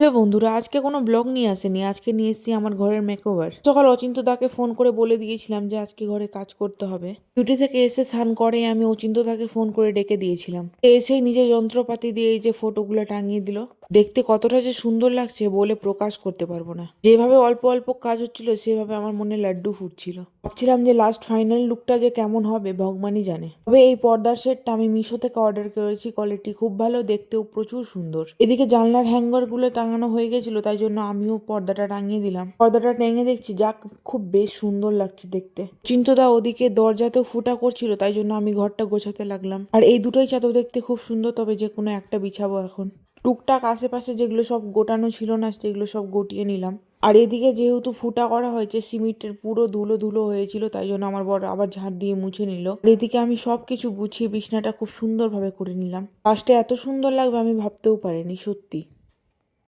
Hello বন্ধুরা, আজকে কোনো ব্লগ নিয়ে আসেনি। আজকে নিয়ে এসেছি আমার ঘরের মেকওভার। সকাল অচিন্তদাকে ফোন করে বলে দিয়েছিলাম যে আজকে ঘরে কাজ করতে হবে। ডিউটি থেকে এসে স্নান করে আমি অচিন্তদাকে ফোন করে ডেকে দিয়েছিলাম। এসেই নিজের যন্ত্রপাতি দিয়ে এই যে ফটোগুলো টাঙিয়ে দিল। দেখতে কতটা যে সুন্দর লাগছে বলে প্রকাশ করতে পারবো না। যেভাবে অল্প অল্প কাজ হচ্ছিল সেভাবে আমার মনে লাড্ডু ফুটছিল। ভাবছিলাম যে লাস্ট ফাইনাল লুকটা যে কেমন হবে ভগবানই জানে। তবে এই পর্দার সেটটা আমি মিশো থেকে অর্ডার করেছি, কোয়ালিটি খুব ভালো, দেখতেও প্রচুর সুন্দর। এদিকে জানলার হ্যাঙ্গার গুলো টাঙানো হয়ে গেছিল, তাই জন্য আমিও পর্দাটা টাঙিয়ে দিলাম। পর্দাটা টেঙে দেখছি যাক, খুব বেশ সুন্দর লাগছে দেখতে। চিন্তদা ওদিকে দরজাতেও ফুটা করছিল, তাই জন্য আমি ঘরটা গোছাতে লাগলাম। আর এই দুটোই চাদর দেখতে খুব সুন্দর, তবে যে কোনো একটা বিছাবো এখন। টুকটাক আশেপাশে যেগুলো সব গোটানো ছিল না সেগুলো সব গটিয়ে নিলাম। আর এদিকে যেহেতু ফুটা করা হয়েছে, সিমেন্টের পুরো ধুলো ধুলো হয়েছিল, তাই জন্য আমার বর আবার ঝাড় দিয়ে মুছে নিল। আর এদিকে আমি সবকিছু গুছিয়ে বিছনাটা খুব সুন্দরভাবে করে নিলাম। লাস্টে এত সুন্দর লাগবে আমি ভাবতেও পারিনি, সত্যি।